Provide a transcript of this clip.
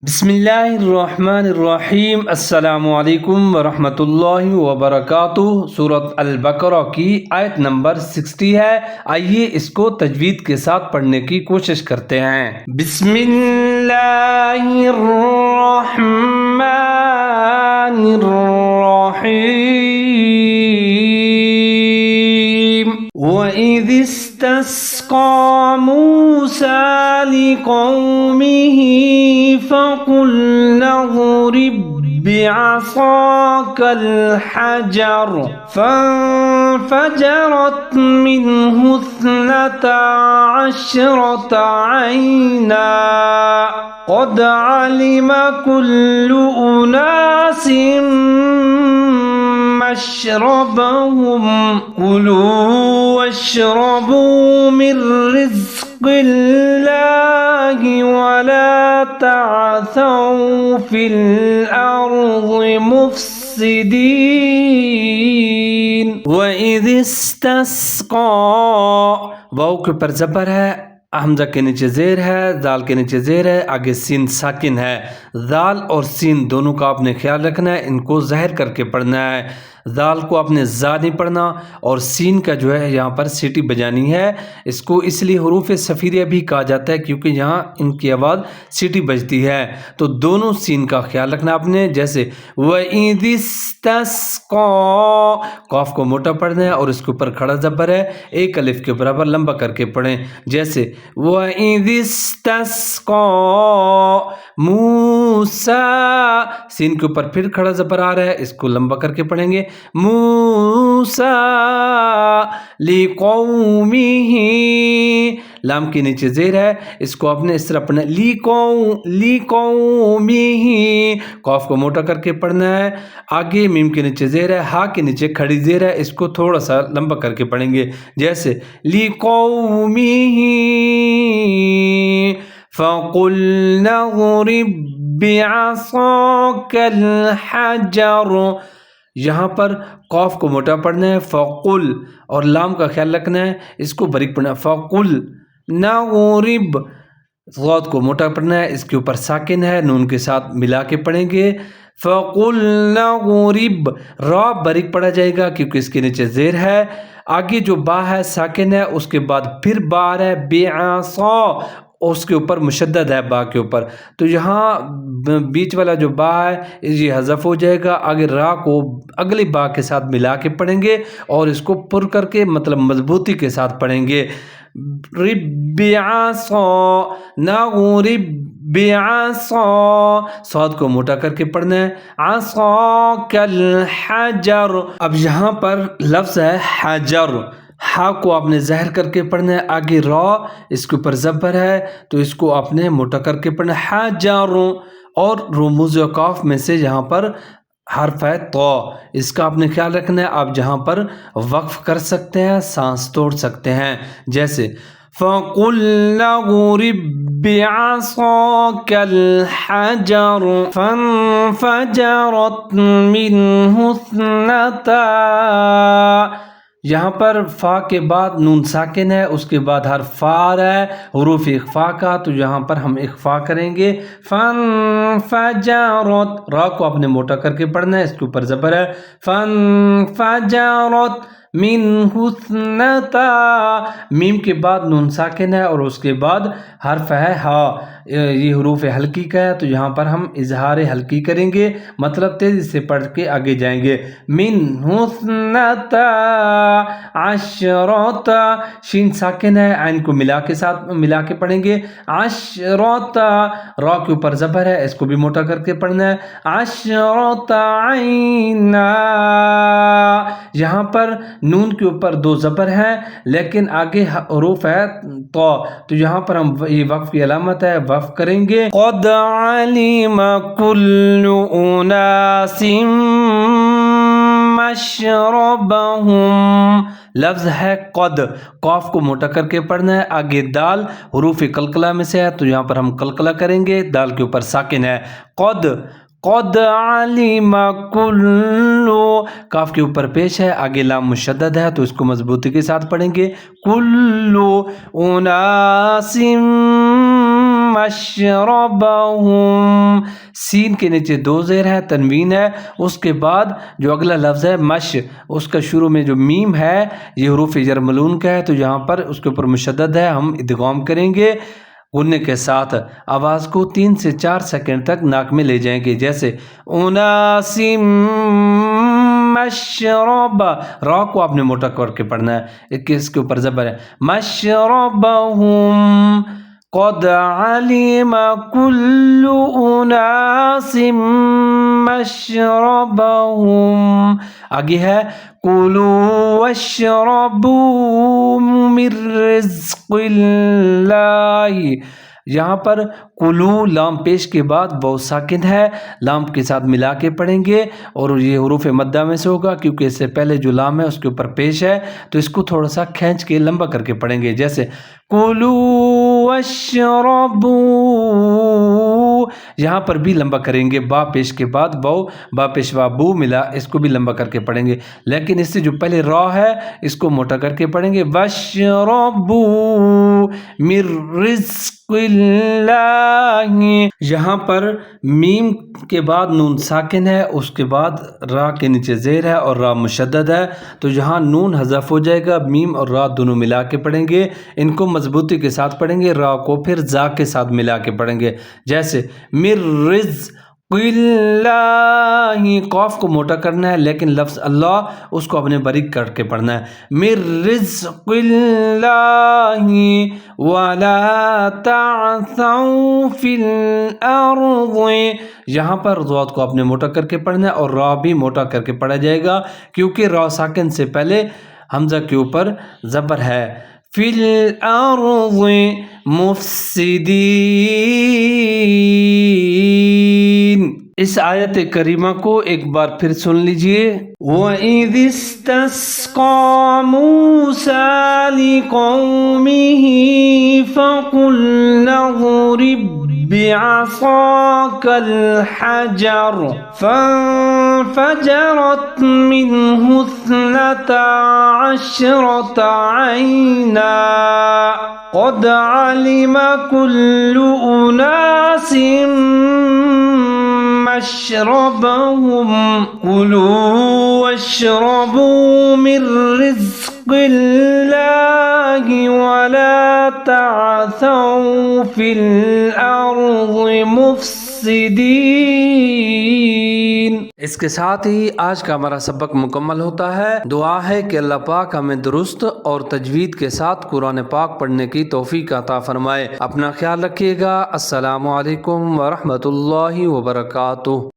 بسم اللہ الرحمن الرحیم۔ السلام علیکم ورحمۃ اللہ وبرکاتہ۔ سورۃ البقرہ کی آیت نمبر 60 ہے۔ آئیے اس کو تجوید کے ساتھ پڑھنے کی کوشش کرتے ہیں۔ بسم اللہ الرحمن الرحیم۔ وَإِذِ اسْتَسْقَىٰ مُوسَىٰ لِقَوْمِهِ فَقُلْنَا اضْرِب بِّعَصَاكَ الْحَجَرَ فَانفَجَرَتْ مِنْهُ اثْنَتَا عَشْرَةَ عَيْنًا قَدْ عَلِمَ كُلُّ أُنَاسٍ مَّشْرَبَهُمْ كُلُوا وَاشْرَبُوا مِن رِّزْقِ اللَّهِ وَلَا تَعْثَوْا فِي الْأَرْضِ مُفْسِدِينَ۔ وَإِذِ اسْتَسْقَىٰ، واو کے اوپر زبر ہے، حمزہ کے نیچے زیر ہے، دال کے نیچے زیر ہے، آگے سین ساکن ہے۔ دال اور سین دونوں کا آپ نے خیال رکھنا ہے، ان کو ظاہر کر کے پڑھنا ہے۔ دال کو آپ نے زا نہیں پڑھنا، اور سین کا جو ہے یہاں پر سیٹی بجانی ہے۔ اس کو اس لیے حروف صفیریہ بھی کہا جاتا ہے کیونکہ یہاں ان کی آواز سیٹی بجتی ہے۔ تو دونوں سین کا خیال رکھنا آپ نے، جیسے وَإِذِ اسْتَسْقَىٰ، قاف کو موٹا پڑھنا ہے اور اس کے اوپر کھڑا زبر ہے، ایک الف کے برابر لمبا کر کے پڑھیں، جیسے وَإِذِ اسْتَسْقَىٰ مُوسَىٰ، سین کے اوپر پھر کھڑا زبر آ رہا ہے، اس کو لمبا کر کے پڑھیں گے، مُوسَىٰ لِقَوْمِهِ، لام کے نیچے زیر ہے، اس کو آپ نے اس طرح پڑھنا ہے، لِقَوْمِهِ، قاف کو موٹا کر کے پڑھنا ہے، آگے میم کے نیچے زیر ہے، ہا کے نیچے کھڑی زیر ہے، اس کو تھوڑا سا لمبا کر کے پڑھیں گے، جیسے لِقَوْمِهِ فَقُلْنَا اضْرِب بِّعَصَاكَ الْحَجَرَ، یہاں پر قاف کو موٹا پڑھنا ہے، فَقُل، اور لام کا خیال رکھنا ہے، اس کو باریک پڑھنا ہے، فَقُلْنَا اضْرِب، غوت کو موٹا پڑھنا ہے، اس کے اوپر ساکن ہے، نون کے ساتھ ملا کے پڑھیں گے، فَقُلْنَا اضْرِب، را باریک پڑھا جائے گا کیونکہ اس کے نیچے زیر ہے، آگے جو با ہے ساکن ہے، اس کے بعد پھر با آ رہا ہے، بِعَصَا، اس کے اوپر مشدد ہے با کے اوپر، تو یہاں بیچ والا جو با ہے یہ حذف ہو جائے گا، آگے را کو اگلی با کے ساتھ ملا کے پڑھیں گے اور اس کو پر کر کے مطلب مضبوطی کے ساتھ پڑھیں گے، رب بعصا، نغرب بعصا، صاد کو موٹا کر کے پڑھنا ہے، عصاک الحجر، اب یہاں پر لفظ ہے حجر، ہا کو آپ نے ظاہر کر کے پڑھنا ہے، آگے را اس کے اوپر زبر ہے تو اس کو آپ نے موٹا کر کے پڑھنا ہے، حجر، اور رموز و قاف میں سے یہاں پر حرف ہے تو، اس کا آپ نے خیال رکھنا ہے، آپ جہاں پر وقف کر سکتے ہیں، سانس توڑ سکتے ہیں، جیسے فَقُلْنَا اضْرِب بِّعَصَاكَ الْحَجَرَ فَانفَجَرَتْ مِنْهُ اثْنَتَا، یہاں پر فا کے بعد نون ساکن ہے، اس کے بعد حرف فا آ رہا ہے حروف اخفا کا، تو یہاں پر ہم اخفا کریں گے، فَانفَجَرَتْ، را کو آپ نے موٹا کر کے پڑھنا ہے، اس کے اوپر زبر ہے، فَانفَجَرَتْ مِنْهُ اثْنَتَا، میم کے بعد نون ساکن ہے اور اس کے بعد حرف ہے ہا، یہ حروف حلقی کا ہے، تو یہاں پر ہم اظہار حلقی کریں گے، مطلب تیزی سے پڑھ کے آگے جائیں گے، مِنْهُ اثْنَتَا عَشْرَةَ، شین ساکن ہے، عین کو ملا کے پڑھیں گے، عَشْرَةَ، را کے اوپر زبر ہے، اس کو بھی موٹا کر کے پڑھنا ہے، عَشْرَةَ عَيْنًا، یہاں پر نون کے اوپر دو زبر ہیں لیکن آگے حروف ہے تو یہاں پر ہم یہ وقف کی علامت ہے، وقف کریں گے، قَدْ عَلِمَ كُلُّ أُنَاسٍ مَّشْرَبَهُمْ، لفظ ہے قد، قاف کو موٹا کر کے پڑھنا ہے، آگے دال حروف قلقلہ میں سے ہے تو یہاں پر ہم قلقلہ کریں گے، دال کے اوپر ساکن ہے، قد علم کل، کاف کے اوپر پیش ہے، آگے لام مشدد ہے تو اس کو مضبوطی کے ساتھ پڑھیں گے، کل اناس مشربهم، سین کے نیچے دو زیر ہے، تنوین ہے، اس کے بعد جو اگلا لفظ ہے مش، اس کا شروع میں جو میم ہے یہ حروف جر ملون کا ہے، تو یہاں پر اس کے اوپر مشدد ہے، ہم ادغام کریں گے غنّے کے ساتھ، آواز کو 3 سے 4 سیکنڈ تک ناک میں لے جائیں گے، جیسے اناس مشرب، را کو آپ نے موٹا کر کے پڑھنا ہے، اس کے اوپر زبر ہے، مشربہم، قد علم كل اناس مشربہم، آگے ہے کلوا واشربوا من رزق اللہ، یہاں پر کلو لام پیش کے بعد واو ساکن ہے، لام کے ساتھ ملا کے پڑھیں گے اور یہ حروف مدہ میں سے ہوگا کیونکہ اس سے پہلے جو لام ہے اس کے اوپر پیش ہے، تو اس کو تھوڑا سا کھینچ کے لمبا کر کے پڑھیں گے، جیسے کلو واشربوا، یہاں پر بھی لمبا کریں گے، با پیش کے بعد واو، با پیش وا بو ملا، اس کو بھی لمبا کر کے پڑھیں گے، لیکن اس سے جو پہلے را ہے اس کو موٹا کر کے پڑھیں گے، واشربوا من رزق اللہ، یہاں پر میم کے بعد نون ساکن ہے، اس کے بعد را کے نیچے زیر ہے اور را مشدد ہے، تو یہاں نون حذف ہو جائے گا، میم اور را دونوں ملا کے پڑھیں گے، ان کو مضبوطی کے ساتھ پڑھیں گے، را کو پھر زا کے ساتھ ملا کے پڑھیں گے، جیسے من رزق اللہ، قاف کو موٹا کرنا ہے لیکن لفظ اللہ اس کو اپنے باریک کر کے پڑھنا ہے، من رزق اللہ ولا تعثوا فی الارض، یہاں پر ضاد کو اپنے موٹا کر کے پڑھنا ہے اور را بھی موٹا کر کے پڑھا جائے گا کیونکہ را ساکن سے پہلے حمزہ کے اوپر زبر ہے، فی الارض مفسدین۔ اس آیت کریمہ کو ایک بار پھر سن لیجئے، وَإِذِ اسْتَسْقَىٰ مُوسَىٰ لِقَوْمِهِ فَقُلْنَا اضْرِب بِّعَصَاكَ الْحَجَرَ فَانفَجَرَتْ مِنْهُ 12 عَيْنًا قَدْ عَلِمَ كُلُّ أُنَاسٍ مشربهم كلوا واشربوا من رزق الله ولا تعثوا في الأرض مفسدين۔ اس کے ساتھ ہی آج کا ہمارا سبق مکمل ہوتا ہے، دعا ہے کہ اللہ پاک ہمیں درست اور تجوید کے ساتھ قرآن پاک پڑھنے کی توفیق عطا فرمائے، اپنا خیال رکھیے گا، السلام علیکم ورحمۃ اللہ وبرکاتہ۔